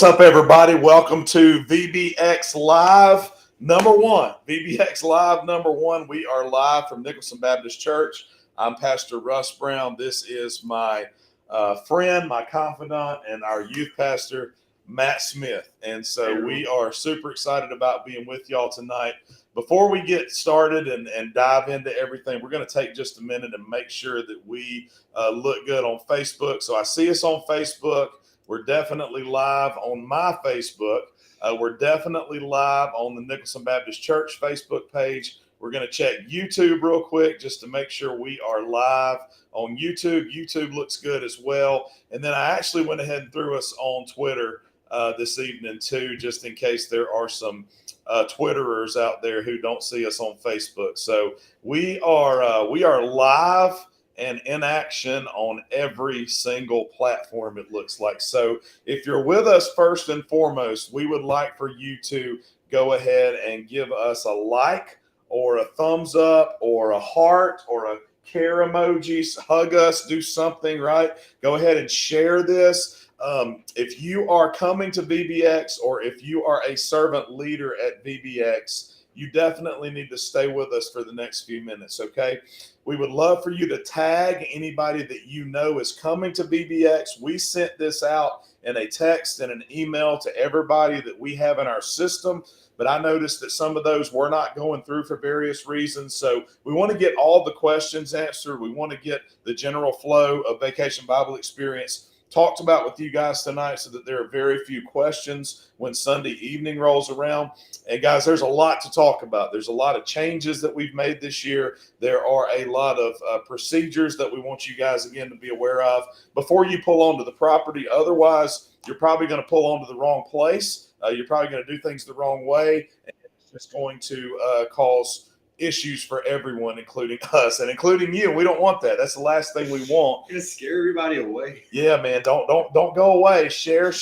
What's up, everybody? Welcome to VBX Live #1. VBX Live #1. We are live from Nicholson Baptist Church. I'm Pastor Russ Brown. This is my friend, my confidant, and our youth pastor, Matt Smith. And so we are super excited about being with y'all tonight. Before we get started and dive into everything, we're going to take just a minute and make sure that we look good on Facebook. So I see us on Facebook. We're definitely live on my Facebook. We're definitely live on the Nicholson Baptist Church Facebook page. We're going to check YouTube real quick just to make sure we are live on YouTube. YouTube looks good as well. And then I actually went ahead and threw us on Twitter this evening too, just in case there are some Twitterers out there who don't see us on Facebook. So we are live and in action on every single platform, it looks like. So if you're with us, first and foremost, we would like for you to go ahead and give us a like or a thumbs up or a heart or a care emoji, hug us, do something, right? Go ahead and share this. If you are coming to VBX or if you are a servant leader at VBX, you definitely need to stay with us for the next few minutes, okay? We would love for you to tag anybody that you know is coming to VBX. We sent this out in a text and an email to everybody that we have in our system, but I noticed that some of those were not going through for various reasons. So we want to get all the questions answered. We want to get the general flow of Vacation Bible Experience talked about with you guys tonight so that there are very few questions when Sunday evening rolls around. And guys, there's a lot to talk about. There's a lot of changes that we've made this year. There are a lot of procedures that we want you guys, again, to be aware of before you pull onto the property. Otherwise, you're probably going to pull onto the wrong place. You're probably going to do things the wrong way. And it's just going to cause issues for everyone, including us and including you. We don't want that. That's the last thing we want. You're gonna scare everybody away. Yeah, man. Don't go away. Share,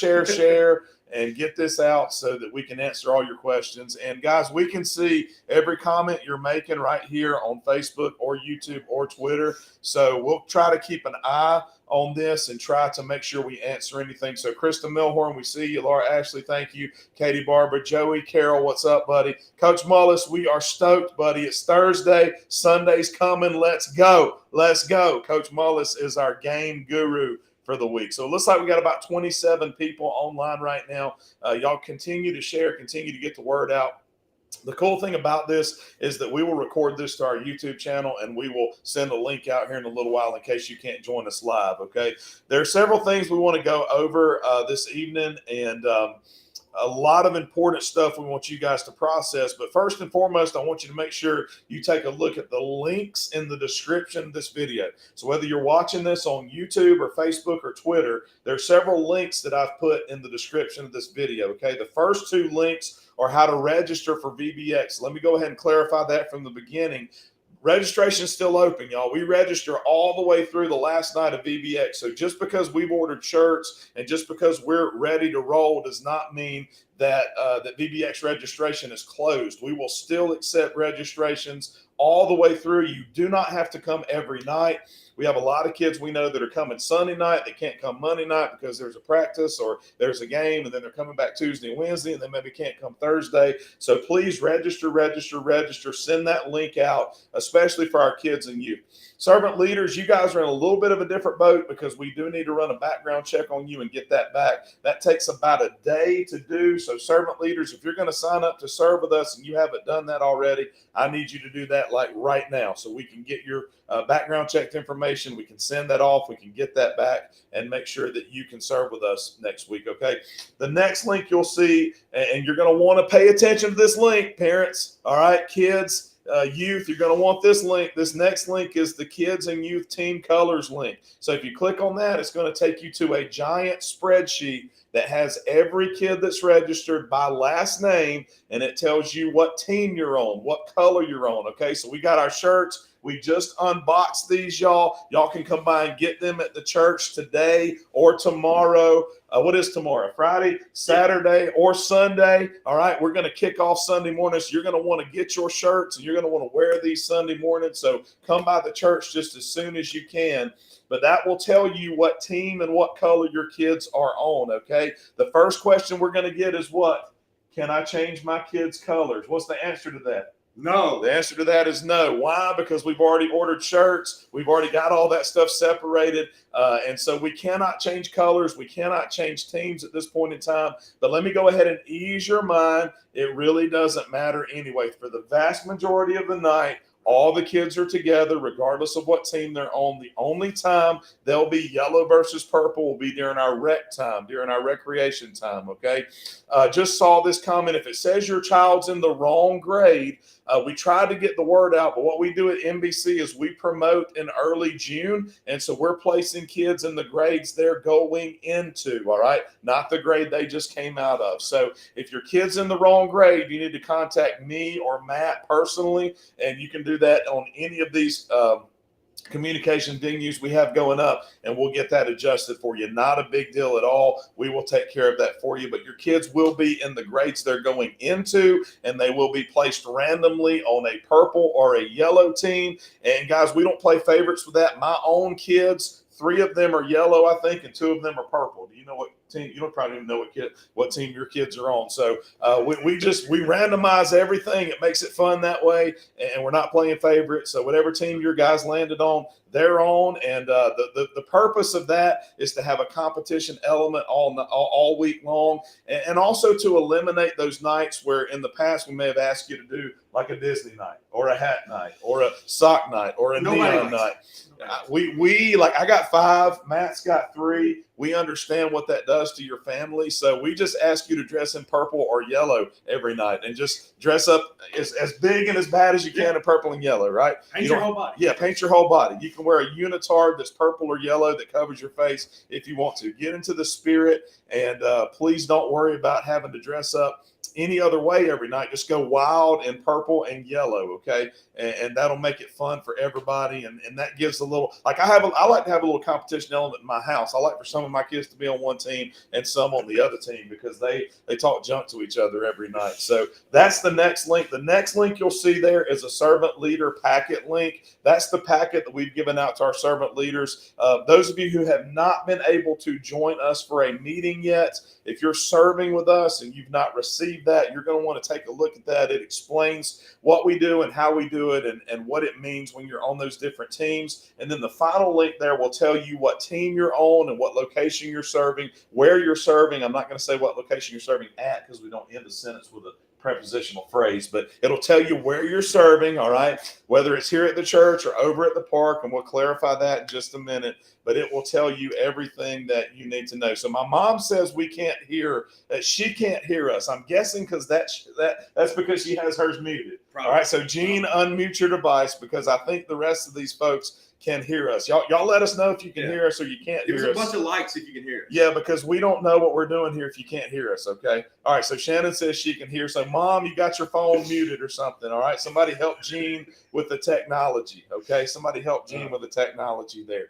and get this out so that we can answer all your questions. And guys, we can see every comment you're making right here on Facebook or YouTube or Twitter. So we'll try to keep an eye on this and try to make sure we answer anything. So Krista Milhorn, we see you. Laura Ashley, thank you. Katie Barber, Joey, Carol, what's up, buddy? Coach Mullis, we are stoked, buddy. It's Thursday. Sunday's coming. Let's go. Let's go. Coach Mullis is our game guru for the week. So it looks like we got about 27 people online right now. Y'all continue to share, continue to get the word out. The cool thing about this is that we will record this to our YouTube channel and we will send a link out here in a little while in case you can't join us live, okay? There are several things we want to go over this evening, and a lot of important stuff we want you guys to process. But first and foremost, I want you to make sure you take a look at the links in the description of this video. So whether you're watching this on YouTube or Facebook or Twitter, there are several links that I've put in the description of this video, okay? The first two links are how to register for VBX. Let me go ahead and clarify that from the beginning. Registration is still open, y'all. We register all the way through the last night of VBX. So just because we've ordered shirts and just because we're ready to roll does not mean that that VBX registration is closed. We will still accept registrations all the way through. You do not have to come every night. We have a lot of kids we know that are coming Sunday night. They can't come Monday night because there's a practice or there's a game, and then they're coming back Tuesday and Wednesday, and they maybe can't come Thursday. So please register. Send that link out, especially for our kids and youth. Servant leaders, you guys are in a little bit of a different boat because we do need to run a background check on you and get that back. That takes about a day to do. So servant leaders, if you're going to sign up to serve with us and you haven't done that already, I need you to do that like right now so we can get your background checked information. We can send that off. We can get that back and make sure that you can serve with us next week, okay? The next link you'll see, and you're going to want to pay attention to this link, parents, all right, kids, youth, you're going to want this link. This next link is the Kids and Youth Team Colors link. So if you click on that, it's going to take you to a giant spreadsheet that has every kid that's registered by last name, and it tells you what team you're on, what color you're on, okay? So we got our shirts. We just unboxed these, y'all. Y'all can come by and get them at the church today or tomorrow. What is tomorrow? Friday, Saturday, or Sunday. All right, we're going to kick off Sunday morning. So you're going to want to get your shirts and you're going to want to wear these Sunday morning. So come by the church just as soon as you can. But that will tell you what team and what color your kids are on, okay? The first question we're going to get is what? Can I change my kids' colors? What's the answer to that? No. The answer to that is no. Why? Because we've already ordered shirts. We've already got all that stuff separated. And so we cannot change colors. We cannot change teams at this point in time. But let me go ahead and ease your mind. It really doesn't matter anyway. For the vast majority of the night, all the kids are together, regardless of what team they're on. The only time they'll be yellow versus purple will be during our rec time, during our recreation time, okay? Just saw this comment. If it says your child's in the wrong grade, we try to get the word out, but what we do at NBC is we promote in early June, and so we're placing kids in the grades they're going into, all right? Not the grade they just came out of. So if your kid's in the wrong grade, you need to contact me or Matt personally, and you can do that on any of these communication venues we have going up, and we'll get that adjusted for you. Not a big deal at all. We will take care of that for you, but your kids will be in the grades they're going into, and they will be placed randomly on a purple or a yellow team. And guys, we don't play favorites with that. My own kids, 3 of them are yellow, I think, and 2 of them are purple. Do you know what team? You don't probably even know what team your kids are on. So we randomize everything. It makes it fun that way, and we're not playing favorites. So whatever team your guys landed on, they're on. And the purpose of that is to have a competition element all week long, and also to eliminate those nights where in the past we may have asked you to do like a Disney night or a hat night or a sock night or a neon night. We like, I got 5, Matt's got 3. We understand what that does to your family. So we just ask you to dress in purple or yellow every night and just dress up as big and as bad as you can in purple and yellow, right? Paint your whole body. Yeah, paint your whole body. You can wear a unitard that's purple or yellow that covers your face if you want to. Get into the spirit, and please don't worry about having to dress up any other way every night. Just go wild in purple and yellow, okay? And that'll make it fun for everybody. And that gives a little, like I like to have a little competition element in my house. I like for some of my kids to be on one team and some on the other team because they talk junk to each other every night. So that's the next link. The next link you'll see there is a servant leader packet link. That's the packet that we've given out to our servant leaders. Those of you who have not been able to join us for a meeting yet, if you're serving with us and you've not received that, you're going to want to take a look at that. It explains what we do and how we do it and what it means when you're on those different teams. And then the final link there will tell you what team you're on and what location you're serving, where you're serving. I'm not going to say what location you're serving at because we don't end a sentence with a prepositional phrase, but it'll tell you where you're serving, all right, whether it's here at the church or over at the park, and we'll clarify that in just a minute, but it will tell you everything that you need to know. So my mom says we can't hear, that she can't hear us. I'm guessing because that's because she has hers muted. Probably. All right, so Gene, unmute your device because I think the rest of these folks can hear us. Y'all let us know if you can hear us or you can't hear us. Give us a bunch of likes if you can hear us. Yeah, because we don't know what we're doing here if you can't hear us, okay? All right, so Shannon says she can hear. So, Mom, you got your phone muted or something, all right? Somebody help Gene with the technology, okay? Somebody help Gene with the technology there.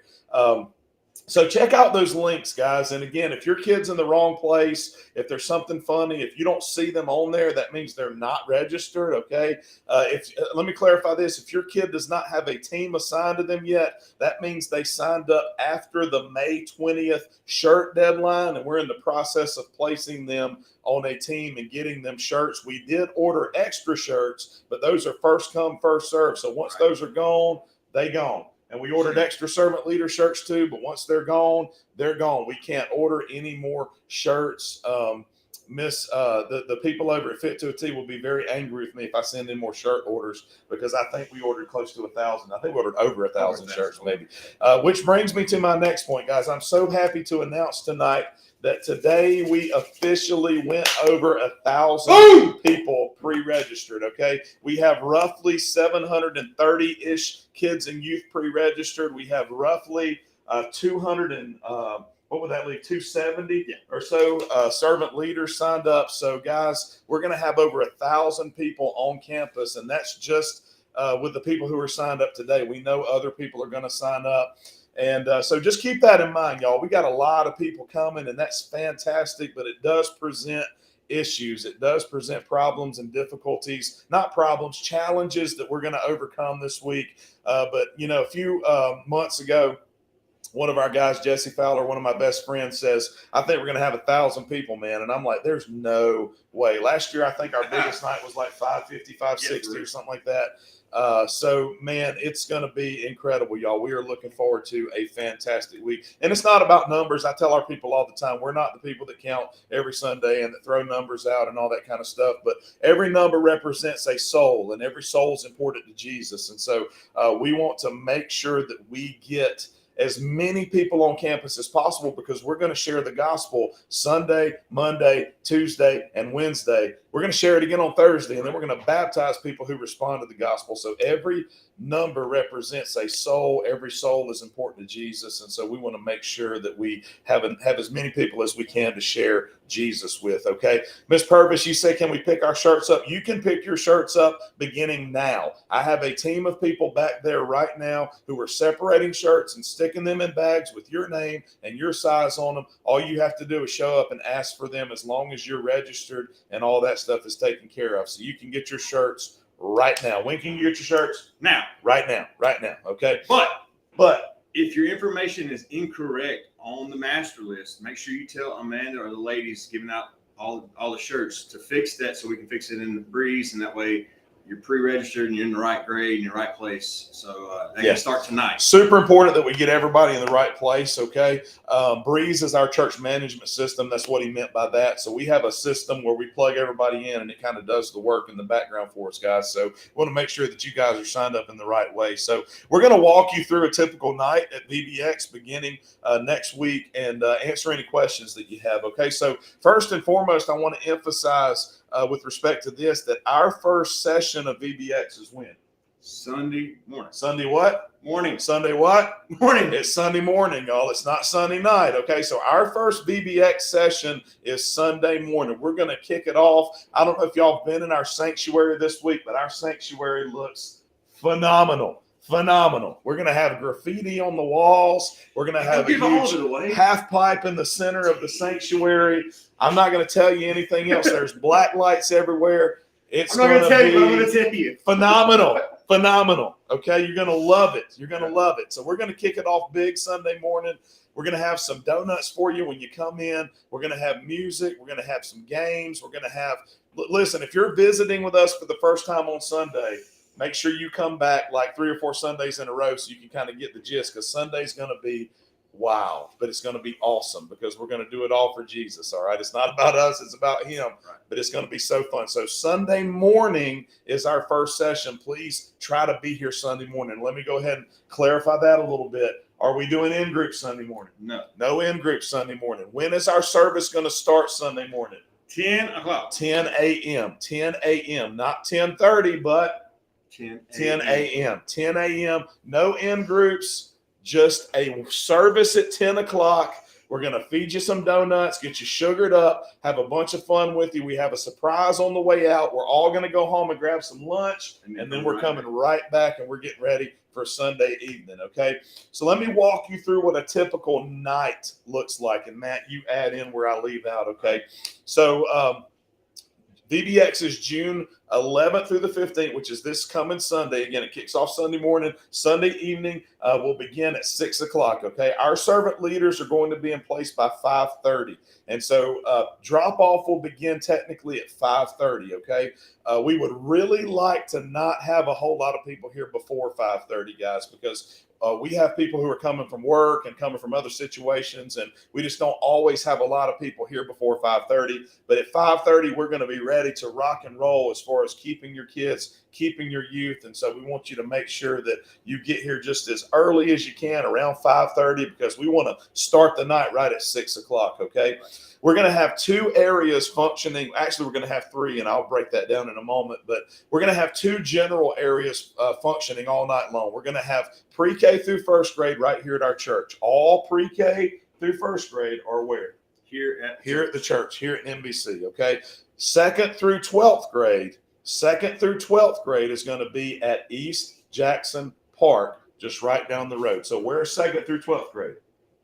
So check out those links, guys. And again, if your kid's in the wrong place, if there's something funny, if you don't see them on there, that means they're not registered, okay? Let me clarify this. If your kid does not have a team assigned to them yet, that means they signed up after the May 20th shirt deadline, and we're in the process of placing them on a team and getting them shirts. We did order extra shirts, but those are first come, first serve. So once those are gone, they gone. And we ordered extra servant leader shirts too, but once they're gone, they're gone. We can't order any more shirts. The people over at Fit to a T will be very angry with me if I send in more shirt orders because I think we ordered close to 1,000. I think we ordered over 1,000 shirts maybe. Which brings me to my next point, guys. I'm so happy to announce tonight that today we officially went over 1,000 people pre-registered, okay? We have roughly 730-ish kids and youth pre-registered. We have roughly 200 and what would that leave? 270 or so servant leaders signed up. So, guys, we're going to have over 1,000 people on campus, and that's just with the people who are signed up today. We know other people are going to sign up. And so just keep that in mind, y'all. We got a lot of people coming, and that's fantastic, but it does present issues. It does present problems and difficulties, not problems, challenges that we're going to overcome this week. But, you know, a few months ago, one of our guys, Jesse Fowler, one of my best friends, says, I think we're going to have 1,000 people, man. And I'm like, there's no way. Last year, I think our biggest night was like 550, 560 or something like that. So, man, it's going to be incredible, y'all. We are looking forward to a fantastic week. And it's not about numbers. I tell our people all the time, we're not the people that count every Sunday and that throw numbers out and all that kind of stuff. But every number represents a soul, and every soul is important to Jesus. And so we want to make sure that we get as many people on campus as possible, because we're going to share the gospel Sunday, Monday, Tuesday, and Wednesday. We're going to share it again on Thursday, and then we're going to baptize people who respond to the gospel. So every number represents a soul. Every soul is important to Jesus, and so we want to make sure that we have as many people as we can to share Jesus with. Okay, Miss Purvis, you say, can we pick our shirts up? You can pick your shirts up beginning now. I have a team of people back there right now who are separating shirts and sticking them in bags with your name and your size on them. All you have to do is show up and ask for them, as long as you're registered and all that stuff is taken care of. So you can get your shirts right now. When can you get your shirts? Now. Right now. Okay. But if your information is incorrect on the master list, make sure you tell Amanda or the ladies giving out all the shirts to fix that, so we can fix it in the breeze, and that way you're pre-registered and you're in the right grade in your right place. So they can start tonight. Super important that we get everybody in the right place. Okay. Breeze is our church management system. That's what he meant by that. So we have a system where we plug everybody in, and it kind of does the work in the background for us, guys. So we want to make sure that you guys are signed up in the right way. So we're going to walk you through a typical night at VBX beginning next week, and answer any questions that you have. Okay. So first and foremost, I want to emphasize with respect to this, that our first session of VBX is when? Sunday morning. Sunday what? Morning. Sunday what? Morning. It's Sunday morning, y'all. It's not Sunday night. Okay, so our first VBX session is Sunday morning. We're going to kick it off. I don't know if y'all have been in our sanctuary this week, but our sanctuary looks phenomenal. We're going to have graffiti on the walls. We're going to have a huge half pipe in the center of the sanctuary. I'm not going to tell you anything else. There's black lights everywhere. It's going to be I'm going to tell you. Phenomenal. Okay, you're going to love it. So we're going to kick it off big Sunday morning. We're going to have some donuts for you when you come in. We're going to have music. We're going to have some games. We're going to have, listen, if you're visiting with us for the first time on Sunday, make sure you come back like 3 or 4 Sundays in a row so you can kind of get the gist, because Sunday's going to be wow, but it's going to be awesome, because we're going to do it all for Jesus. All right. It's not about us. It's about him, but it's going to be so fun. So Sunday morning is our first session. Please try to be here Sunday morning. Let me go ahead and clarify that a little bit. Are we doing in-group Sunday morning? No in-group Sunday morning. When is our service going to start Sunday morning? 10 o'clock. 10 a.m. 10 a.m. Not 10:30, but 10 a.m. 10 a.m. No in-groups. Just a service at 10 o'clock. We're going to feed you some donuts, get you sugared up, have a bunch of fun with you. We have a surprise on the way out. We're all going to go home and grab some lunch, and then we're coming right back, and we're getting ready for Sunday evening, okay? So let me walk you through what a typical night looks like, and Matt, you add in where I leave out, okay? So VBX is June 11th through the 15th, which is this coming Sunday. Again, it kicks off Sunday morning. Sunday evening will begin at 6 o'clock, okay? Our servant leaders are going to be in place by 5:30. And so drop-off will begin technically at 5:30, okay? We would really like to not have a whole lot of people here before 5:30, guys, because we have people who are coming from work and coming from other situations, and we just don't always have a lot of people here before 5:30. But at 5:30, we're going to be ready to rock and roll as far as keeping your kids, keeping your youth. And so we want you to make sure that you get here just as early as you can, around 5:30, because we want to start the night right at 6 o'clock, okay? We're going to have 2 areas functioning. Actually, we're going to have 3, and I'll break that down in a moment. But we're going to have 2 general areas functioning all night long. We're going to have pre-K through first grade right here at our church. All pre-K through first grade are where? Here at the church, here at NBC, okay? 2nd through 12th grade 2nd through 12th grade is going to be at East Jackson Park, just right down the road. So where's 2nd through 12th grade?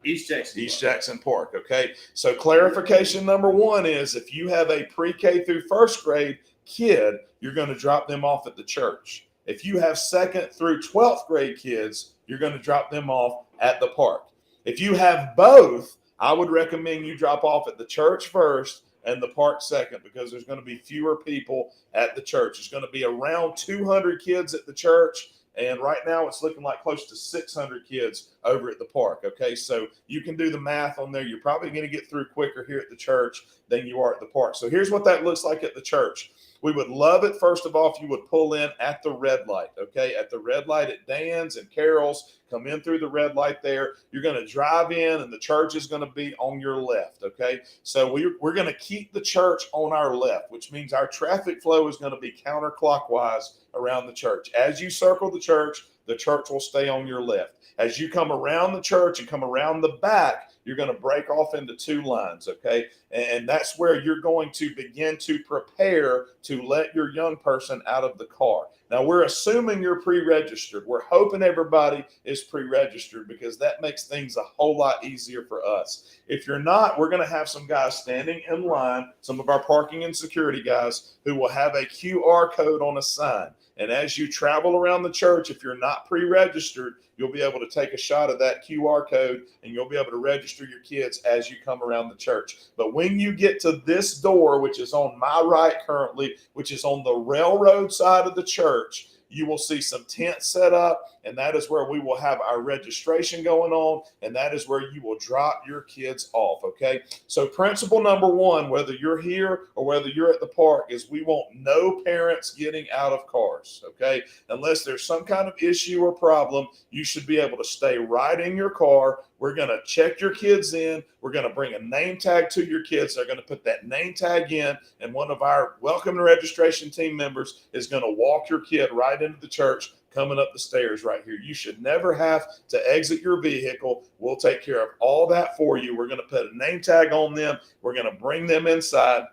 East Jackson. East Jackson Park. Okay. So clarification number one is if you have a pre-K through 1st grade kid, you're going to drop them off at the church. If you have 2nd through 12th grade kids, you're going to drop them off at the park. If you have both, I would recommend you drop off at the church first and the park second, because there's going to be fewer people at the church. There's going to be around 200 kids at the church. And right now it's looking like close to 600 kids over at the park. Okay, so you can do the math on there. You're probably going to get through quicker here at the church than you are at the park. So here's what that looks like at the church. We would love it, first of all, if you would pull in at the red light, okay? At the red light at Dan's and Carol's, come in through the red light there. You're going to drive in, and the church is going to be on your left, okay? So we're going to keep the church on our left, which means our traffic flow is going to be counterclockwise around the church. As you circle the church will stay on your left. As you come around the church and come around the back, you're going to break off into 2 lines, okay? And that's where you're going to begin to prepare to let your young person out of the car. Now, we're assuming you're pre-registered. We're hoping everybody is pre-registered because that makes things a whole lot easier for us. If you're not, we're going to have some guys standing in line, some of our parking and security guys, who will have a QR code on a sign. And as you travel around the church, if you're not pre-registered, you'll be able to take a shot of that QR code and you'll be able to register your kids as you come around the church. But when you get to this door, which is on my right currently, which is on the railroad side of the church, you will see some tents set up, and that is where we will have our registration going on, and that is where you will drop your kids off, okay? So principle number one, whether you're here or whether you're at the park, is we want no parents getting out of cars, okay? Unless there's some kind of issue or problem, you should be able to stay right in your car. We're going to check your kids in. We're going to bring a name tag to your kids. They're going to put that name tag in, and one of our welcome and registration team members is going to walk your kid right into the church, coming up the stairs right here. You should never have to exit your vehicle. We'll take care of all that for you. We're going to put a name tag on them. We're going to bring them inside.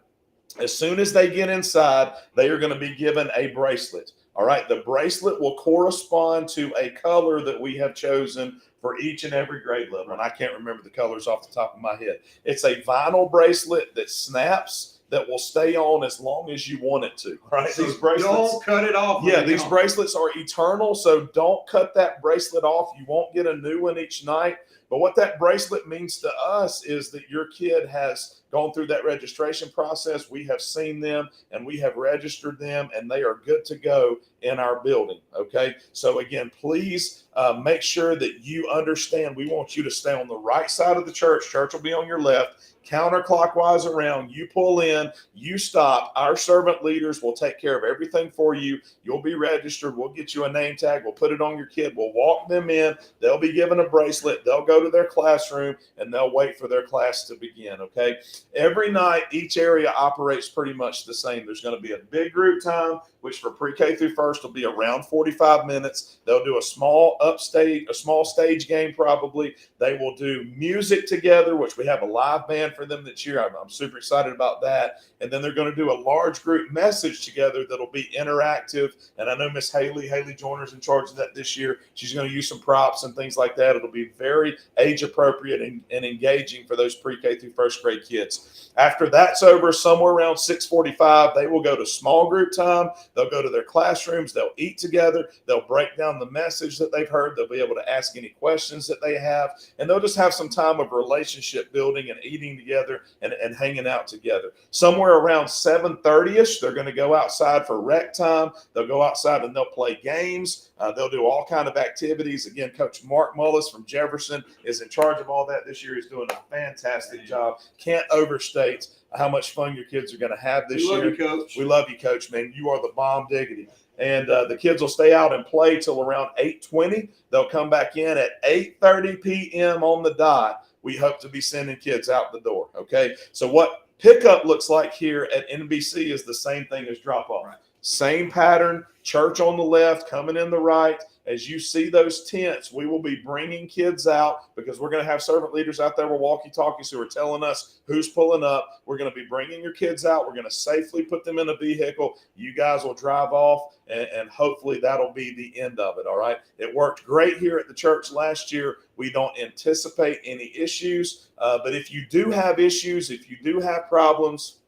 As soon as they get inside, they are going to be given a bracelet. All right, the bracelet will correspond to a color that we have chosen for each and every grade level. And I can't remember the colors off the top of my head. It's a vinyl bracelet that snaps, that will stay on as long as you want it to, right? So these bracelets, don't cut it off. Yeah, these bracelets are eternal, so don't cut that bracelet off. You won't get a new one each night. But what that bracelet means to us is that your kid has gone through that registration process. We have seen them and we have registered them, and they are good to go in our building, okay? So again, please make sure that you understand we want you to stay on the right side of the church. Church will be on your left. Counterclockwise around, you pull in, you stop. Our servant leaders will take care of everything for you. You'll be registered. We'll get you a name tag. We'll put it on your kid. We'll walk them in. They'll be given a bracelet. They'll go to their classroom and they'll wait for their class to begin, okay? Every night, each area operates pretty much the same. There's going to be a big group time, which for pre-K through 1st will be around 45 minutes. They'll do a small stage game probably. They will do music together, which we have a live band for them this year. I'm super excited about that. And then they're going to do a large group message together that'll be interactive. And I know Miss Haley Joyner's in charge of that this year. She's going to use some props and things like that. It'll be very age appropriate and engaging for those pre-K through 1st grade kids. After that's over, somewhere around 6:45, they will go to small group time. They'll go to their classrooms. They'll eat together. They'll break down the message that they've heard. They'll be able to ask any questions that they have. And they'll just have some time of relationship building and eating together and hanging out together. Somewhere around 7:30ish, they're going to go outside for rec time. They'll go outside and they'll play games. They'll do all kind of activities. Again, Coach Mark Mullis from Jefferson is in charge of all that this year. He's doing a fantastic job. Can't overstate how much fun your kids are going to have this year. We love you, Coach. We love you, Coach, man. You are the bomb diggity. And the kids will stay out and play till around 8:20. They'll come back in at 8:30 p.m. on the dot. We hope to be sending kids out the door, okay? So what pickup looks like here at NBC is the same thing as drop-off. Right. Same pattern, church on the left, coming in the right. As you see those tents, we will be bringing kids out because we're going to have servant leaders out there with walkie-talkies who are telling us who's pulling up. We're going to be bringing your kids out. We're going to safely put them in a vehicle. You guys will drive off, and hopefully that'll be the end of it, all right? It worked great here at the church last year. We don't anticipate any issues, but if you do have issues, if you do have problems,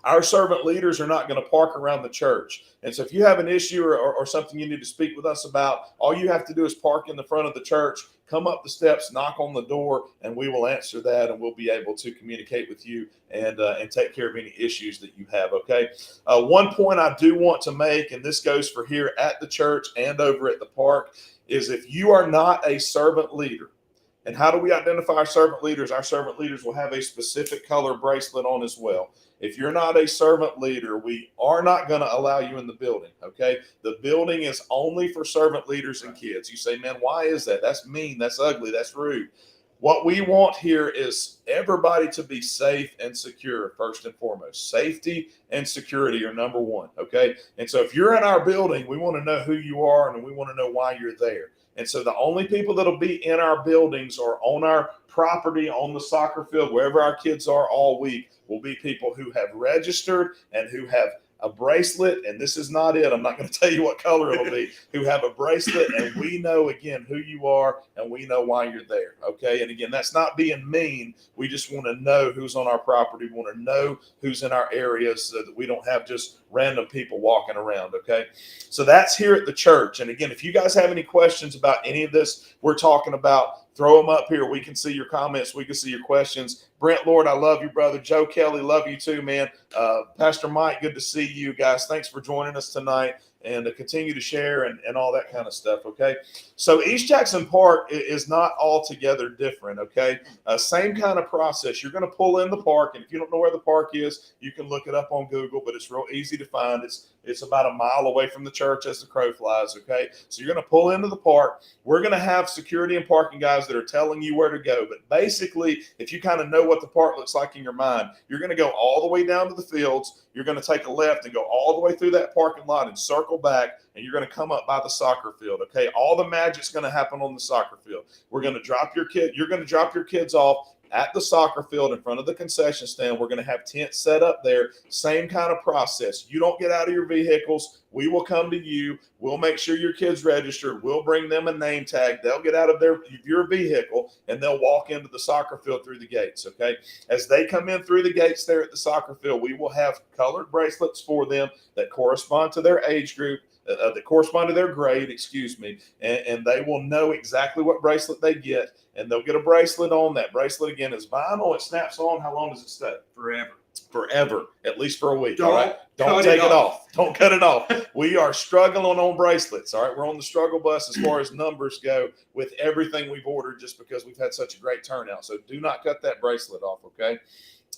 our servant leaders are not going to park around the church. And so if you have an issue or something you need to speak with us about, all you have to do is park in the front of the church, come up the steps, knock on the door, and we will answer that, and we'll be able to communicate with you and take care of any issues that you have, okay? One point I do want to make, and this goes for here at the church and over at the park, is if you are not a servant leader, and how do we identify our servant leaders? Our servant leaders will have a specific color bracelet on as well. If you're not a servant leader, we are not going to allow you in the building, okay? The building is only for servant leaders and kids. You say, man, why is that? That's mean, that's ugly, that's rude. What we want here is everybody to be safe and secure, first and foremost. Safety and security are number one, okay? And so if you're in our building, we want to know who you are and we want to know why you're there. And so the only people that'll be in our buildings or on our property, on the soccer field, wherever our kids are all week, will be people who have registered and who have a bracelet, and this is not it. I'm not going to tell you what color it'll be, who have a bracelet, and we know, again, who you are, and we know why you're there, okay? And again, that's not being mean. We just want to know who's on our property. We want to know who's in our area so that we don't have just random people walking around, okay? So that's here at the church. And again, if you guys have any questions about any of this we're talking about, throw them up here. We can see your comments. We can see your questions. Brent Lord, I love you, brother. Joe Kelly, love you too, man. Pastor Mike, good to see you guys. Thanks for joining us tonight, and to continue to share and all that kind of stuff, okay? So East Jackson Park is not altogether different, okay? Same kind of process. You're going to pull in the park, and if you don't know where the park is, you can look it up on Google, but it's real easy to find. It's about a mile away from the church as the crow flies, okay? So you're going to pull into the park. We're going to have security and parking guys that are telling you where to go, but basically, if you kind of know what the park looks like in your mind, you're going to go all the way down to the fields. You're going to take a left and go all the way through that parking lot and circle back, and you're going to come up by the soccer field, okay? All the magic's going to happen on the soccer field. We're going to drop your kid. You're going to drop your kids off at the soccer field in front of the concession stand. We're going to have tents set up there. Same kind of process. You don't get out of your vehicles. We will come to you. We'll make sure your kid's registered. We'll bring them a name tag. They'll get out of your vehicle, and they'll walk into the soccer field through the gates, okay? As they come in through the gates there at the soccer field, we will have colored bracelets for them that correspond to their age group, that correspond to their grade, and they will know exactly what bracelet they get, and they'll get a bracelet on. That bracelet, again, is vinyl. It snaps on. How long does it stay? Forever, at least for a week. All right. Don't take it off. Don't cut it off. We are struggling on bracelets. All right. We're on the struggle bus as far as numbers go with everything we've ordered, just because we've had such a great turnout. So do not cut that bracelet off. Okay.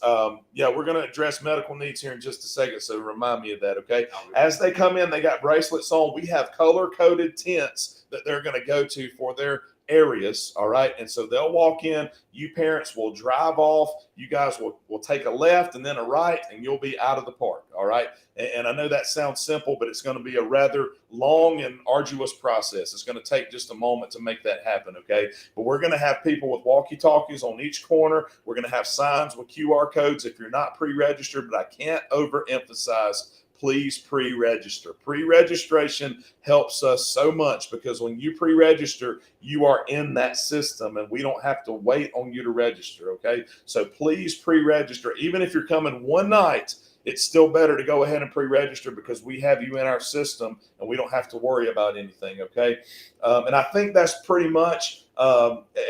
We're going to address medical needs here in just a second, so remind me of that, okay? As they come in, they got bracelets on. We have color-coded tents that they're going to go to for their areas, all right? And so they'll walk in. You parents will drive off. You guys will take a left and then a right, and you'll be out of the park, all right? And I know that sounds simple, but it's going to be a rather long and arduous process. It's going to take just a moment to make that happen, okay? But we're going to have people with walkie-talkies on each corner. We're going to have signs with QR codes if you're not pre-registered, but I can't overemphasize, please pre-register. Pre-registration helps us so much, because when you pre-register, you are in that system and we don't have to wait on you to register, okay? So please pre-register. Even if you're coming one night, it's still better to go ahead and pre-register, because we have you in our system and we don't have to worry about anything, okay? And I think that's pretty much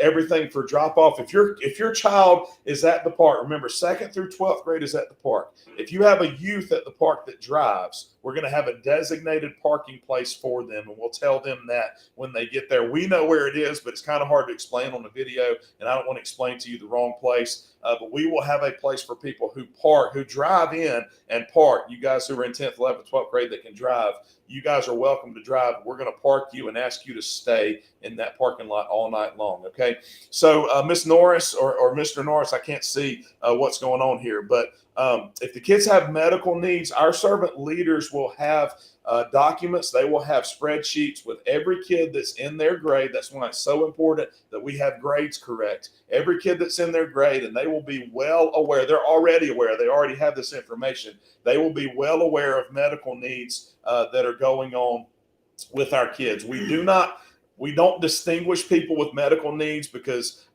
everything for drop-off. If your child is at the park, remember, 2nd through 12th grade is at the park. If you have a youth at the park that drives, we're going to have a designated parking place for them, and we'll tell them that when they get there. We know where it is, but it's kind of hard to explain on the video, and I don't want to explain to you the wrong place. But we will have a place for people who drive in and park. You guys who are in 10th, 11th, 12th grade that can drive, you guys are welcome to drive. We're going to park you and ask you to stay in that parking lot all night night long. Okay. So Miss Norris or Mr. Norris, I can't see what's going on here, but if the kids have medical needs, our servant leaders will have documents. They will have spreadsheets with every kid that's in their grade. That's why it's so important that we have grades correct. Every kid that's in their grade, and they will be well aware. They're already aware. They already have this information. They will be well aware of medical needs that are going on with our kids. We don't distinguish people with medical needs because,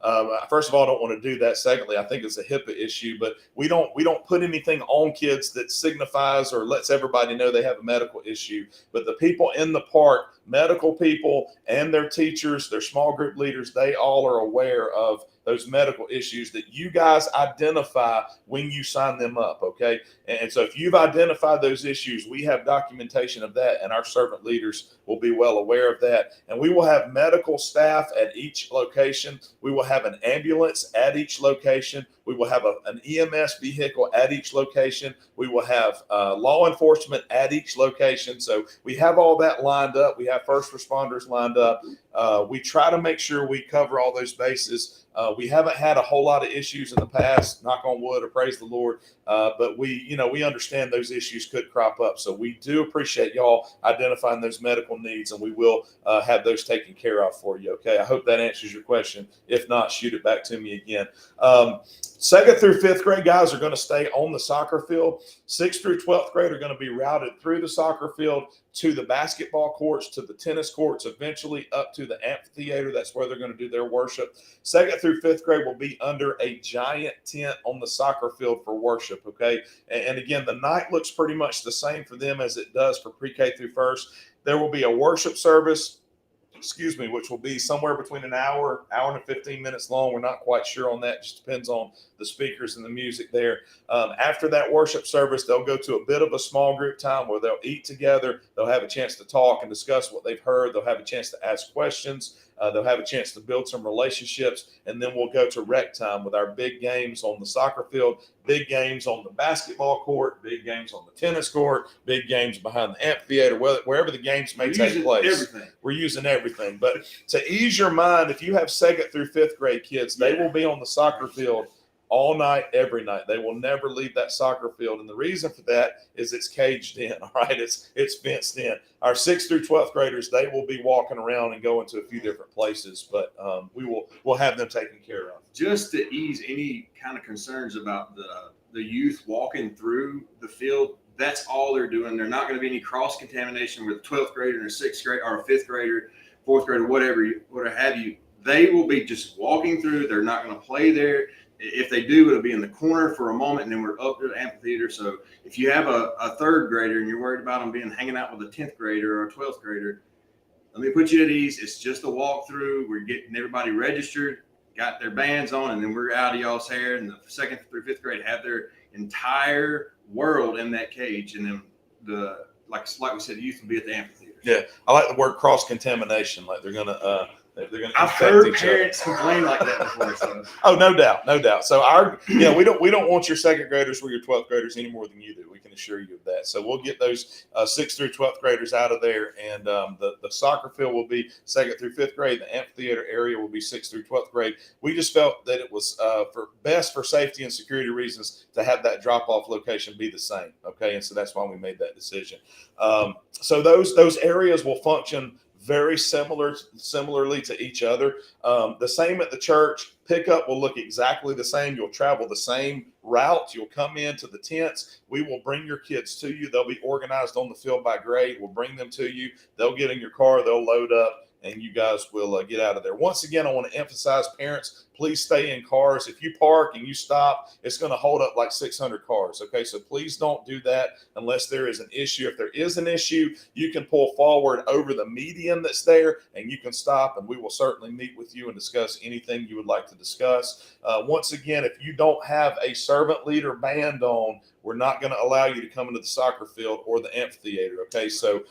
first of all, I don't want to do that. Secondly, I think it's a HIPAA issue, but we don't put anything on kids that signifies or lets everybody know they have a medical issue. But the people in the park, medical people and their teachers, their small group leaders, they all are aware of those medical issues that you guys identify when you sign them up. Okay. And so if you've identified those issues, we have documentation of that, and our servant leaders will be well aware of that. And we will have medical staff at each location. We will have an ambulance at each location. We will have an EMS vehicle at each location. We will have law enforcement at each location. So we have all that lined up. We have first responders lined up. We try to make sure we cover all those bases. We haven't had a whole lot of issues in the past, knock on wood or praise the Lord. But we understand those issues could crop up. So we do appreciate y'all identifying those medical needs, and we will have those taken care of for you. Okay. I hope that answers your question. If not, shoot it back to me again. Second through fifth grade guys are going to stay on the soccer field. Sixth through 12th grade are going to be routed through the soccer field to the basketball courts, to the tennis courts, eventually up to the amphitheater. That's where they're going to do their worship. Second through fifth grade will be under a giant tent on the soccer field for worship. Okay. And again, the night looks pretty much the same for them as it does for pre-K through first. There will be a worship service, which will be somewhere between an hour and 15 minutes long. We're not quite sure on that. It just depends on the speakers and the music there. After that worship service, they'll go to a bit of a small group time where they'll eat together. They'll have a chance to talk and discuss what they've heard. They'll have a chance to ask questions. They'll have a chance to build some relationships, and then we'll go to rec time with our big games on the soccer field, big games on the basketball court, big games on the tennis court, big games behind the amphitheater, wherever the games may take place. We're using everything. But to ease your mind, if you have second through fifth grade kids, they will be on the soccer field all night, every night. They will never leave that soccer field. And the reason for that is it's caged in, all right? It's fenced in. Our 6th through 12th graders, they will be walking around and going to a few different places, but we'll have them taken care of. Just to ease any kind of concerns about the youth walking through the field, that's all they're doing. They're not going to be any cross-contamination with a 12th grader and a 6th grader or a 5th grader, 4th grader, whatever have you. They will be just walking through. They're not going to play there. If they do, it'll be in the corner for a moment, and then we're up to the amphitheater. So if you have a 3rd grader and you're worried about them hanging out with a 10th grader or a 12th grader, let me put you at ease. It's just a walkthrough. We're getting everybody registered, got their bands on, and then we're out of y'all's hair. And the 2nd through 5th grade have their entire world in that cage. And then like we said, the youth will be at the amphitheater. Yeah, I like the word cross-contamination. Like they're gonna I've heard parents complain like that before. So. Oh, no doubt. So we don't want your 2nd graders or your 12th graders any more than you do. We can assure you of that. So we'll get those 6th through 12th graders out of there, and the soccer field will be 2nd through 5th grade. The amphitheater area will be 6th through 12th grade. We just felt that it was for safety and security reasons to have that drop-off location be the same. Okay, and so that's why we made that decision. So those areas will function very similarly to each other. The same at the church. Pickup will look exactly the same. You'll travel the same route. You'll come into the tents. We will bring your kids to you. They'll be organized on the field by grade. We'll bring them to you. They'll get in your car. They'll load up, and you guys will get out of there. Once again, I want to emphasize, parents, please stay in cars. If you park and you stop, it's going to hold up like 600 cars. Okay, so please don't do that unless there is an issue. If there is an issue, you can pull forward over the median that's there, and you can stop, and we will certainly meet with you and discuss anything you would like to discuss. Once again, if you don't have a servant leader band on, we're not going to allow you to come into the soccer field or the amphitheater. Okay, so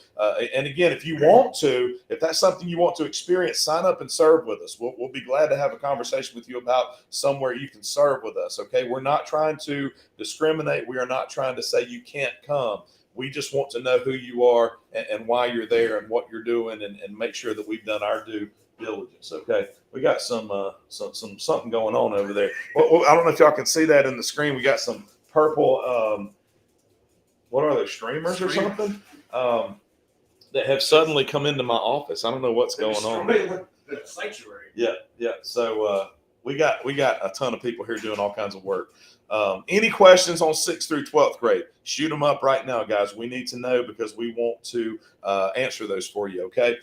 and again, if that's something you want to experience, sign up and serve with us. We'll be glad to have a conversation with you about somewhere you can serve with us. Okay, we're not trying to discriminate. We are not trying to say you can't come. We just want to know who you are and why you're there and what you're doing, and make sure that we've done our due diligence. Okay, we got some something going on over there. Well, I don't know if y'all can see that in the screen. We got some purple. What are they, streamers or something? That have suddenly come into my office. I don't know what's going on. The sanctuary. Yeah. So we got a ton of people here doing all kinds of work. Any questions on 6th through 12th grade? Shoot them up right now, guys. We need to know because we want to answer those for you. Okay.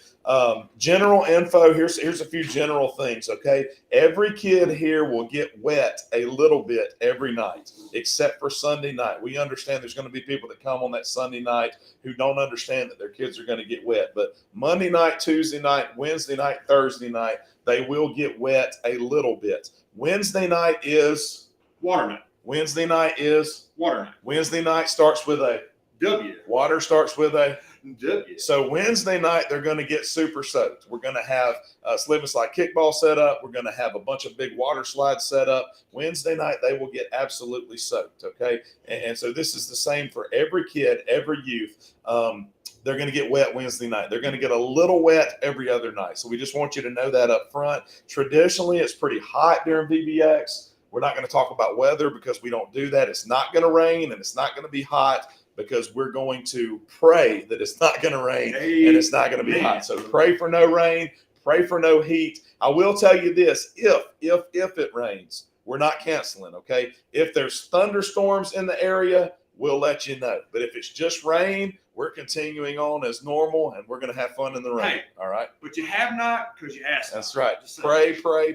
General info. Here's a few general things. Okay. Every kid here will get wet a little bit every night, except for Sunday night. We understand there's going to be people that come on that Sunday night who don't understand that their kids are going to get wet. But Monday night, Tuesday night, Wednesday night, Thursday night, they will get wet a little bit. Wednesday night is water night. Wednesday night is water night. Wednesday night starts with a W. Water starts with a W. So Wednesday night, they're going to get super soaked. We're going to have a slip and slide kickball set up. We're going to have a bunch of big water slides set up. Wednesday night, they will get absolutely soaked, okay? And so this is the same for every kid, every youth. They're going to get wet Wednesday night. They're going to get a little wet every other night. So we just want you to know that up front. Traditionally, it's pretty hot during VBX. We're not going to talk about weather because we don't do that. It's not going to rain and it's not going to be hot because we're going to pray that it's not going to rain and it's not going to be hot. So pray for no rain, pray for no heat. I will tell you this, if it rains, we're not canceling, okay? If there's thunderstorms in the area, we'll let you know. But if it's just rain, we're continuing on as normal and we're going to have fun in the rain, hey, all right? But you have not because you asked. That's right.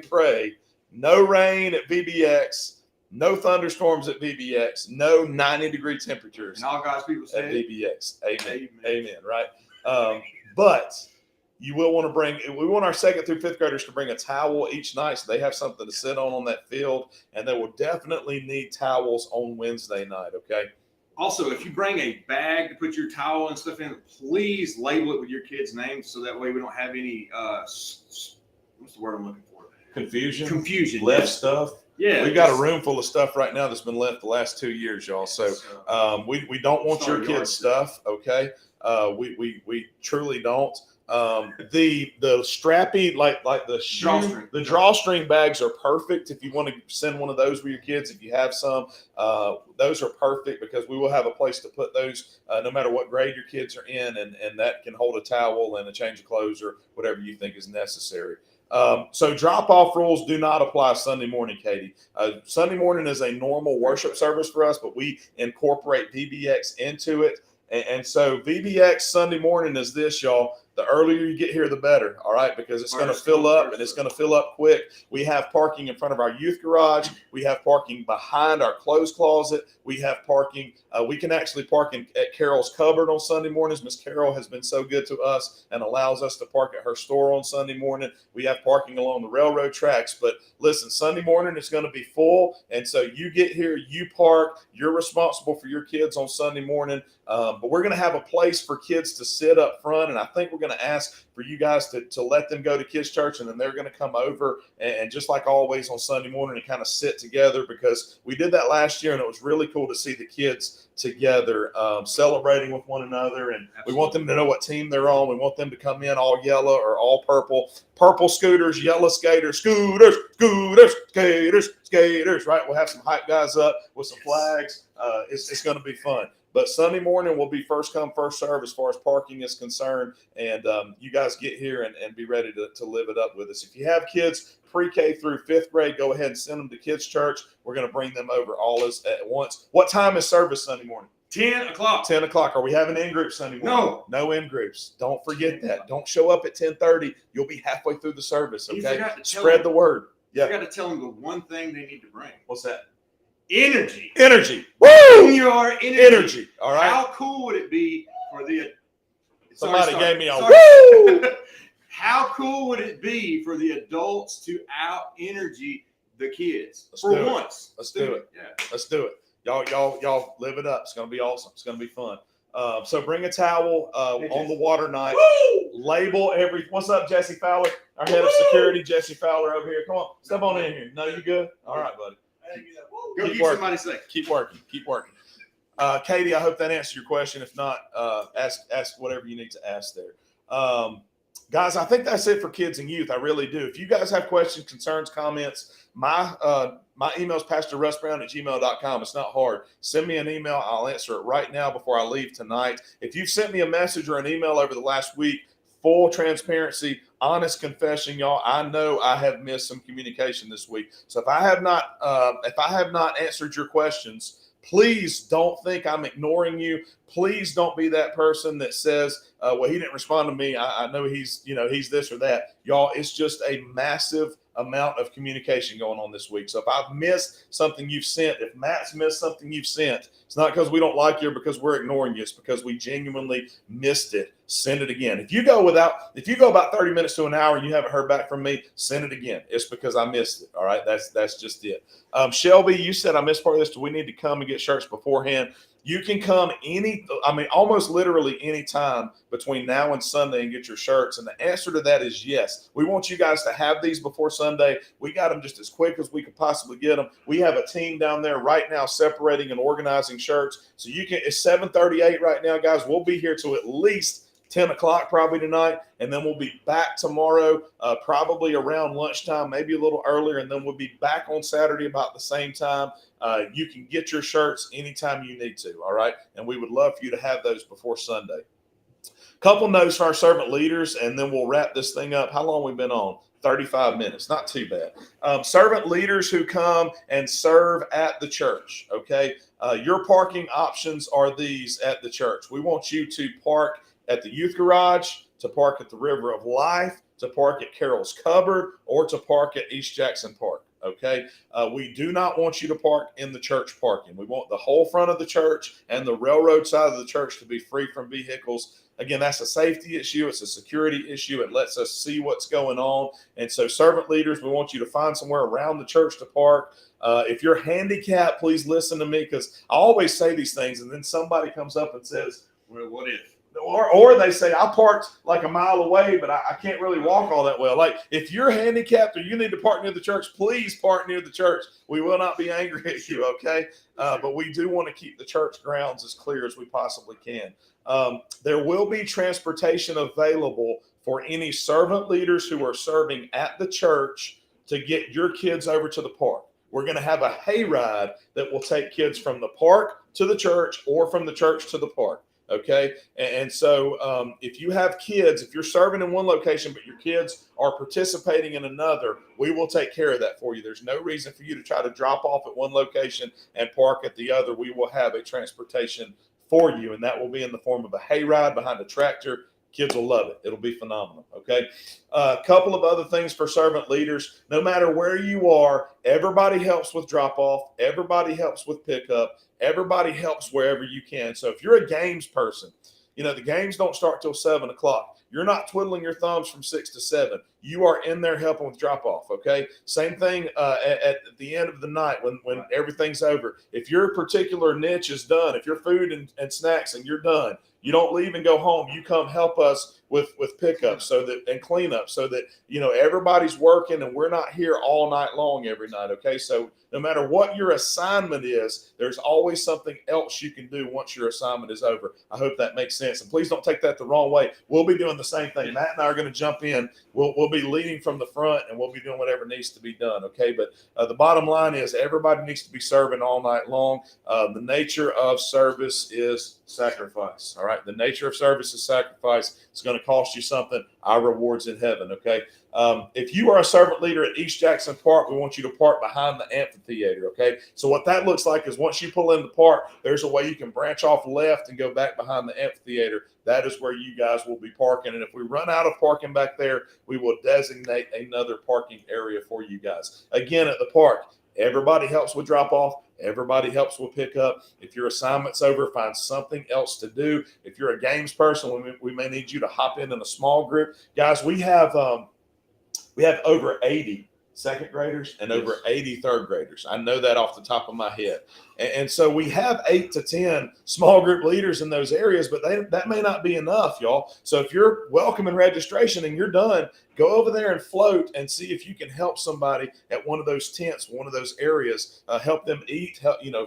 Pray. No rain at VBX. No thunderstorms at VBX. No 90-degree temperatures. And all God's people say at VBX. Amen. Right. But you will want to bring. We want our 2nd through 5th graders to bring a towel each night, so they have something to sit on that field, and they will definitely need towels on Wednesday night. Okay. Also, if you bring a bag to put your towel and stuff in, please label it with your kid's name, so that way we don't have any. What's the word I'm looking for? Confusion. Left stuff. Yeah, we've got a room full of stuff right now that's been left the last 2 years, y'all. So we don't want your kids' stuff, okay? We truly don't. The strappy like the drawstring bags are perfect if you want to send one of those with your kids. If you have some, those are perfect because we will have a place to put those no matter what grade your kids are in, and that can hold a towel and a change of clothes or whatever you think is necessary. So drop-off rules do not apply Sunday morning, Katie. Sunday morning is a normal worship service for us, but we incorporate VBX into it. And so VBX Sunday morning is this, y'all. The earlier you get here, the better, all right, because it's going to fill up, and it's going to fill up quick. We have parking in front of our youth garage. We have parking behind our clothes closet. We have parking. We can actually park at Carol's cupboard on Sunday mornings. Miss Carol has been so good to us and allows us to park at her store on Sunday morning. We have parking along the railroad tracks. But listen, Sunday morning is going to be full, and so you get here, you park. You're responsible for your kids on Sunday morning. But we're going to have a place for kids to sit up front, and I think we're going to ask for you guys to let them go to kids church, and then they're going to come over and just like always on Sunday morning and kind of sit together, because we did that last year and it was really cool to see the kids together celebrating with one another. And we want them to know what team they're on. We want them to come in all yellow or all purple scooters, yellow skaters, skaters, right? We'll have some hype guys up with some flags. It's going to be fun. But Sunday morning will be first come, first serve as far as parking is concerned. And you guys get here and be ready to live it up with us. If you have kids pre-K through 5th grade, go ahead and send them to kids' church. We're going to bring them over all at once. What time is service Sunday morning? 10 o'clock. 10 o'clock. Are we having in-groups Sunday morning? No in-groups. Don't forget that. Don't show up at 10:30. You'll be halfway through the service, okay? Spread the word. Yeah. You got to tell them the one thing they need to bring. What's that? Energy. Woo! Your energy. All right. How cool would it be for the... Somebody gave me a woo! How cool would it be for the adults to out-energy the kids? Let's do it. Yeah. Let's do it. Y'all live it up. It's going to be awesome. It's going to be fun. So bring a towel on the water night. Woo! Label what's up, Jesse Fowler? Our head of security, Jesse Fowler over here. Come on, step on in here. No, you good? All right, buddy. Go keep somebody safe. Keep working. Katie, I hope that answered your question. If not, ask whatever you need to ask there. Guys, I think that's it for kids and youth. I really do. If you guys have questions, concerns, comments, my email is pastorrussbrown@gmail.com. It's not hard. Send me an email. I'll answer it right now before I leave tonight. If you've sent me a message or an email over the last week, full transparency, honest confession, y'all, I know I have missed some communication this week. So if I have not answered your questions, please don't think I'm ignoring you. Please don't be that person that says, well, he didn't respond to me. I know he's this or that. Y'all, it's just a massive amount of communication going on this week. So if I've missed something you've sent, if Matt's missed something you've sent, it's not because we don't like you or because we're ignoring you. It's because we genuinely missed it. Send it again. If you go about 30 minutes to an hour and you haven't heard back from me, send it again. It's because I missed it. All right. That's just it. Shelby, you said I missed part of this. Do we need to come and get shirts beforehand? You can come almost literally any time between now and Sunday and get your shirts. And the answer to that is yes. We want you guys to have these before Sunday. We got them just as quick as we could possibly get them. We have a team down there right now separating and organizing shirts. So it's 7:38 right now, guys. We'll be here till at least 10 o'clock probably tonight, and then we'll be back tomorrow probably around lunchtime, maybe a little earlier, and then we'll be back on Saturday about the same time. You can get your shirts anytime you need to, all right? And we would love for you to have those before Sunday. Couple notes for our servant leaders, and then we'll wrap this thing up. How long we been on? 35 minutes, not too bad. Servant leaders who come and serve at the church, okay? Your parking options are these at the church. We want you to park at the youth garage, to park at the River of Life, to park at Carol's Cupboard, or to park at East Jackson Park. Okay. We do not want you to park in the church parking. We want the whole front of the church and the railroad side of the church to be free from vehicles. Again, that's a safety issue. It's a security issue. It lets us see what's going on. And so servant leaders, we want you to find somewhere around the church to park. If you're handicapped, please listen to me, because I always say these things and then somebody comes up and says, well, what if? Or they say, I parked like a mile away, but I can't really walk all that well. Like, if you're handicapped or you need to park near the church, please park near the church. We will not be angry at you, okay? But we do want to keep the church grounds as clear as we possibly can. There will be transportation available for any servant leaders who are serving at the church to get your kids over to the park. We're going to have a hayride that will take kids from the park to the church or from the church to the park. Okay. And so if you have kids, if you're serving in one location, but your kids are participating in another, we will take care of that for you. There's no reason for you to try to drop off at one location and park at the other. We will have a transportation for you, and that will be in the form of a hayride behind a tractor. Kids will love it. It'll be phenomenal. Okay. A couple of other things for servant leaders. No matter where you are, everybody helps with drop off. Everybody helps with pickup. Everybody helps wherever you can. So if you're a games person, the games don't start till 7 o'clock. You're not twiddling your thumbs from 6 to 7. You are in there helping with drop off. Okay. Same thing at the end of the night when everything's over. If your particular niche is done, if your food and snacks and you're done, you don't leave and go home. You come help us with pickup and cleanup so that, everybody's working and we're not here all night long every night. Okay. So no matter what your assignment is, there's always something else you can do once your assignment is over. I hope that makes sense. And please don't take that the wrong way. We'll be doing the same thing. Matt and I are going to jump in. We'll be leading from the front and we'll be doing whatever needs to be done. Okay. But the bottom line is everybody needs to be serving all night long. The nature of service is sacrifice. All right. The nature of service is sacrifice. It's going to cost you something. Our reward's in heaven. Okay. If you are a servant leader at East Jackson Park, we want you to park behind the amphitheater. Okay. So what that looks like is once you pull in the park, there's a way you can branch off left and go back behind the amphitheater. That is where you guys will be parking. And if we run out of parking back there, we will designate another parking area for you guys. Again, at the park, everybody helps with drop off. Everybody helps with pickup. If your assignment's over, find something else to do. If you're a games person, we may need you to hop in a small group. Guys, we have over 80 second graders and over 80 third graders. I know that off the top of my head. And so we have 8 to 10 small group leaders in those areas, but that may not be enough, y'all. So if you're welcoming registration and you're done, go over there and float and see if you can help somebody at one of those tents, one of those areas, help them eat,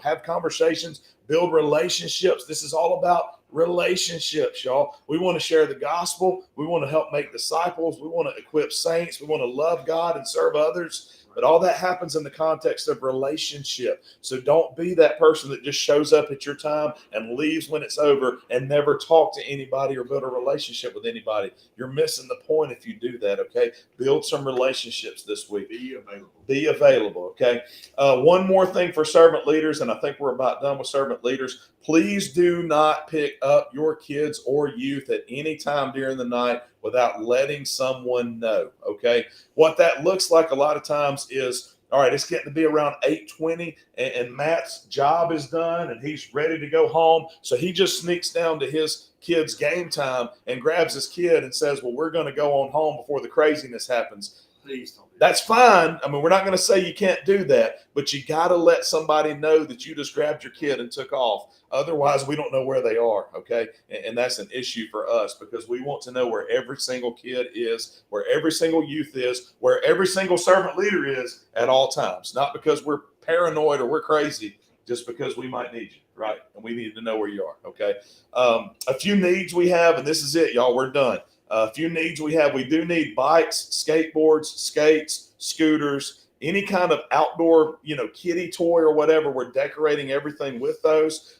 have conversations, build relationships. This is all about relationships, y'all. We want to share the gospel. We want to help make disciples. We want to equip saints. We want to love God and serve others. But all that happens in the context of relationship. So don't be that person that just shows up at your time and leaves when it's over and never talk to anybody or build a relationship with anybody. You're missing the point if you do that, okay? Build some relationships this week. Be available. Be available, okay? One more thing for servant leaders, and I think we're about done with servant leaders. Please do not pick up your kids or youth at any time during the night without letting someone know, okay? What that looks like a lot of times is, all right, it's getting to be around 8:20 and Matt's job is done and he's ready to go home. So he just sneaks down to his kid's game time and grabs his kid and says, well, we're going to go on home before the craziness happens. Please don't. That's fine. I mean, we're not going to say you can't do that, but you got to let somebody know that you just grabbed your kid and took off. Otherwise, we don't know where they are, okay? And that's an issue for us because we want to know where every single kid is, where every single youth is, where every single servant leader is at all times. Not because we're paranoid or we're crazy, just because we might need you, right? And we need to know where you are, okay? A few needs we have, and this is it, y'all. We're done. A few needs we have. We do need bikes, skateboards, skates, scooters, any kind of outdoor, kiddie toy or whatever. We're decorating everything with those.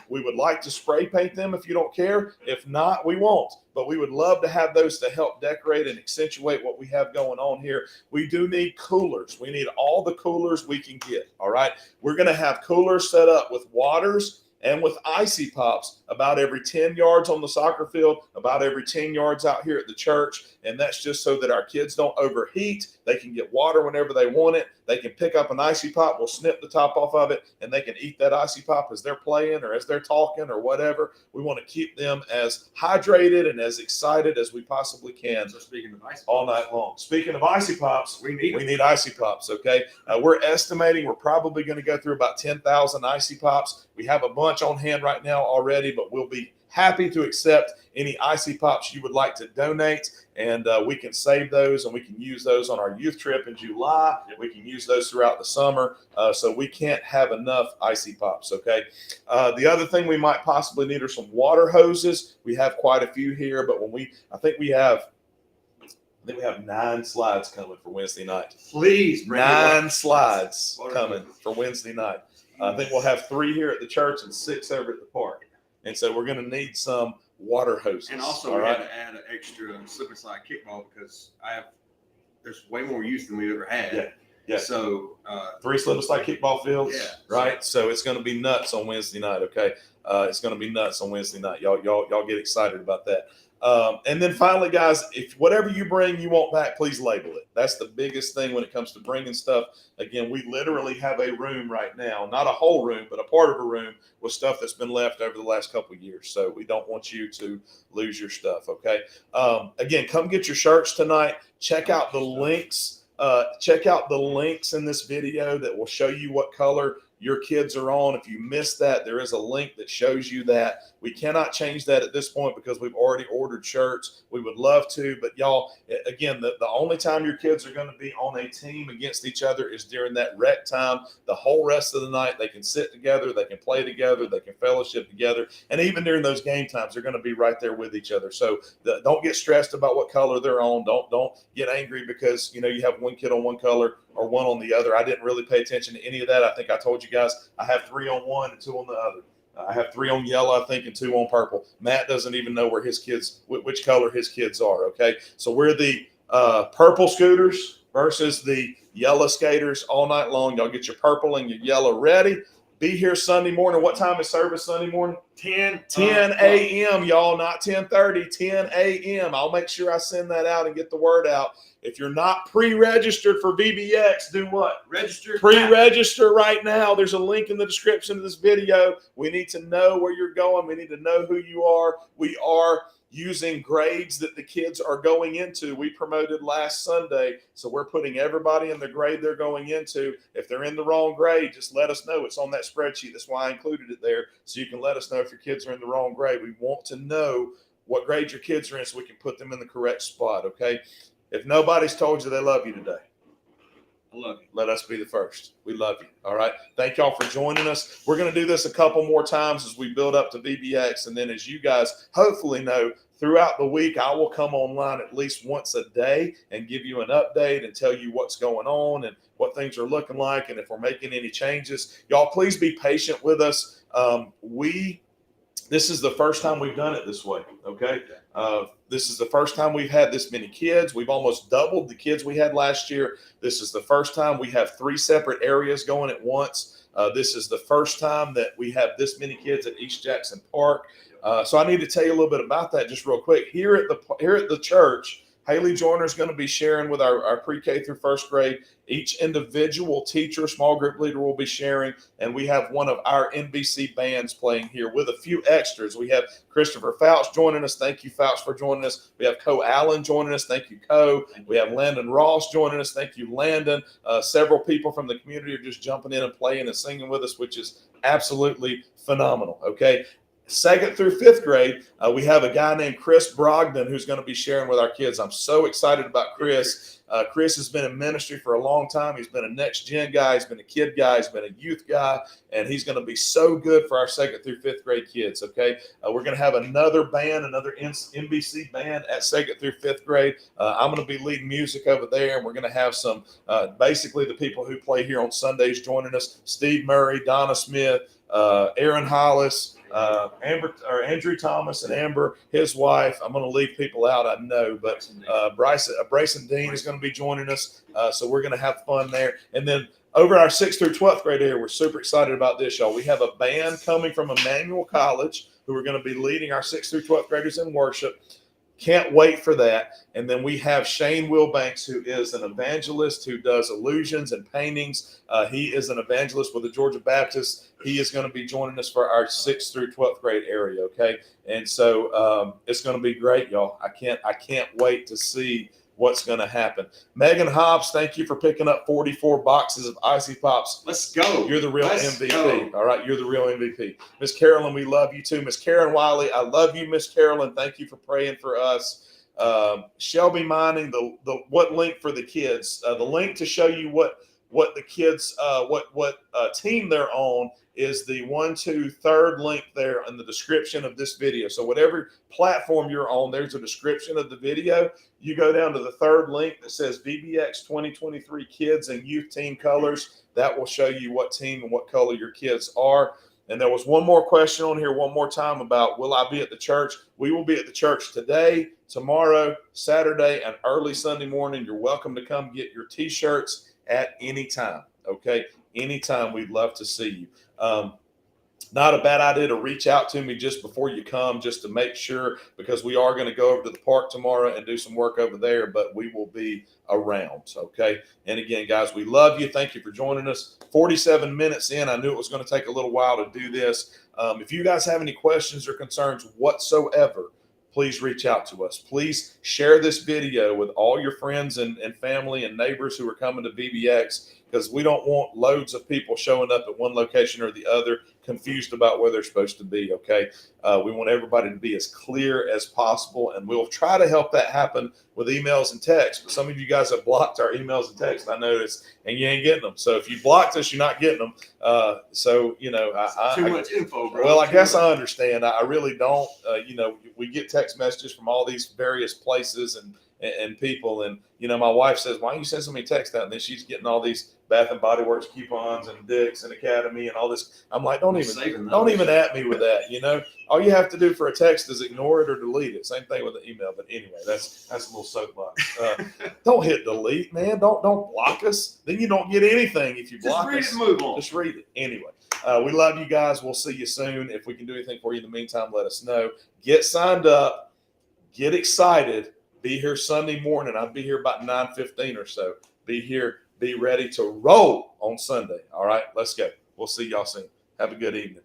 We would like to spray paint them if you don't care. If not, we won't. But we would love to have those to help decorate and accentuate what we have going on here. We do need coolers. We need all the coolers we can get, all right? We're going to have coolers set up with waters and with icy pops about every 10 yards on the soccer field, about every 10 yards out here at the church. And that's just so that our kids don't overheat. They can get water whenever they want it. They can pick up an icy pop. We'll snip the top off of it, and they can eat that icy pop as they're playing or as they're talking or whatever. We want to keep them as hydrated and as excited as we possibly can. So speaking of icy pops, all night long. Speaking of icy pops, we need icy pops, okay? We're estimating we're probably going to go through about 10,000 icy pops. We have a bunch on hand right now already, but we'll be happy to accept any icy pops you would like to donate, and we can save those and we can use those on our youth trip in July. We can use those throughout the summer, so we can't have enough icy pops, okay? The other thing we might possibly need are some water hoses. We have quite a few here, but I think we have 9 slides coming for Wednesday night. Please bring 9 slides coming for Wednesday night. I think we'll have 3 here at the church and 6 over at the park. And so we're going to need some water hoses. And also we had to add an extra slip and slide kickball because there's way more youth than we ever had. Yeah. So 3 slip and slide kickball fields. Yeah. Right. So it's going to be nuts on Wednesday night. Okay. It's going to be nuts on Wednesday night. Y'all get excited about that. And then finally, guys, if whatever you bring you want back, please label it. That's the biggest thing when it comes to bringing stuff. Again, we literally have a room right now, not a whole room, but a part of a room with stuff that's been left over the last couple of years. So we don't want you to lose your stuff, okay? Again, come get your shirts tonight. Check out the links. Check out the links in this video that will show you what color your kids are on. If you missed that, there is a link that shows you that. We cannot change that at this point because we've already ordered shirts. We would love to, but y'all, again, the only time your kids are going to be on a team against each other is during that rec time. The whole rest of the night, they can sit together, they can play together, they can fellowship together, and even during those game times, they're going to be right there with each other. So don't get stressed about what color they're on. Don't get angry because you have one kid on one color or one on the other. I didn't really pay attention to any of that. I think I told you guys I have 3 on one and 2 on the other. I have 3 on yellow, I think, and 2 on purple. Matt doesn't even know where which color his kids are, okay? So we're the purple scooters versus the yellow skaters all night long. Y'all get your purple and your yellow ready. Be here Sunday morning. What time is service Sunday morning? 10 a.m., y'all, not 10:30, 10 a.m. I'll make sure I send that out and get the word out. If you're not pre-registered for VBX, do what? Pre-register right now. There's a link in the description of this video. We need to know where you're going. We need to know who you are. We are using grades that the kids are going into. We promoted last Sunday, so we're putting everybody in the grade they're going into. If they're in the wrong grade, just let us know. It's on that spreadsheet. That's why I included it there, so you can let us know if your kids are in the wrong grade. We want to know what grade your kids are in so we can put them in the correct spot, okay? If nobody's told you they love you today, I love you. Let us be the first. We love you. All right. Thank y'all for joining us. We're going to do this a couple more times as we build up to VBX. And then, as you guys hopefully know, throughout the week, I will come online at least once a day and give you an update and tell you what's going on and what things are looking like and if we're making any changes. Y'all, please be patient with us. This is the first time we've done it this way. Okay. This is the first time we've had this many kids. We've almost doubled the kids we had last year. This is the first time we have 3 separate areas going at once. This is the first time that we have this many kids at East Jackson Park. So I need to tell you a little bit about that just real quick. Here at the church, Haley Joyner is going to be sharing with our pre-K through first grade. Each individual teacher, small group leader will be sharing, and we have one of our NBC bands playing here with a few extras. We have Christopher Fouch joining us. Thank you, Fouch, for joining us. We have Co Allen joining us. Thank you, Co. We have Landon Ross joining us. Thank you, Landon. Several people from the community are just jumping in and playing and singing with us, which is absolutely phenomenal. Okay. 2nd through 5th grade, we have a guy named Chris Brogdon who's going to be sharing with our kids. I'm so excited about Chris. Chris has been in ministry for a long time. He's been a next gen guy. He's been a kid guy. He's been a youth guy, and he's going to be so good for our 2nd through 5th grade kids. Okay. We're going to have another band, another NBC band at 2nd through 5th grade. I'm going to be leading music over there, and we're going to have some, basically the people who play here on Sundays joining us: Steve Murray, Donna Smith, Aaron Hollis, Andrew Thomas, and Amber, his wife. I'm going to leave people out, I know, but Bryson Dean is going to be joining us. So we're going to have fun there. And then over our 6th through 12th grade area, we're super excited about this, y'all. We have a band coming from Emmanuel College who are going to be leading our 6th through 12th graders in worship. Can't wait for that. And then we have Shane Wilbanks, who is an evangelist who does illusions and paintings. He is an evangelist with the Georgia Baptist. He is going to be joining us for our 6th through 12th grade area. Okay. And so it's going to be great, y'all. I can't wait to see what's going to happen. Megan Hobbs, thank you for picking up 44 boxes of Icy Pops. Let's go. You're the real Let's MVP. go. All right. You're the real MVP. Miss Carolyn, we love you too. Miss Karen Wiley, I love you, Miss Carolyn. Thank you for praying for us. Shelby Mining, the what link for the kids? The link to show you what the kids, what team they're on is the 1, 2, 3rd link there in the description of this video. So whatever platform you're on, there's a description of the video. You go down to the 3rd link that says VBX 2023 Kids and Youth Team Colors. That will show you what team and what color your kids are. And there was one more question on here one more time about, will I be at the church? We will be at the church today, tomorrow, Saturday, and early Sunday morning. You're welcome to come get your T-shirts at any time. Okay. Anytime. We'd love to see you. Not a bad idea to reach out to me just before you come, just to make sure, because we are going to go over to the park tomorrow and do some work over there, but we will be around. Okay. And again, guys, we love you. Thank you for joining us. 47 minutes in. I knew it was going to take a little while to do this. If you guys have any questions or concerns whatsoever, please reach out to us. Please share this video with all your friends and family and neighbors who are coming to VBX, because we don't want loads of people showing up at one location or the other confused about where they're supposed to be. Okay. We want everybody to be as clear as possible, and we'll try to help that happen with emails and texts. But some of you guys have blocked our emails and texts, I noticed, and you ain't getting them. So if you blocked us, you're not getting them. So, you know, Too much info, bro. Well, I guess I understand. I really don't. You know, we get text messages from all these various places and people. And, you know, my wife says, why don't you send so many texts out? And then she's getting all these Bath and Body Works coupons and Dick's and Academy and all this. I'm like, don't even at me with that. You know, all you have to do for a text is ignore it or delete it. Same thing with an email. But anyway, that's a little soapbox. Don't hit delete, man. Don't block us. Then you don't get anything if you block us. Just read it and move on. Just read it. Anyway, we love you guys. We'll see you soon. If we can do anything for you in the meantime, let us know. Get signed up. Get excited. Be here Sunday morning. I'll be here about 9:15 or so. Be here. Be ready to roll on Sunday. All right, let's go. We'll see y'all soon. Have a good evening.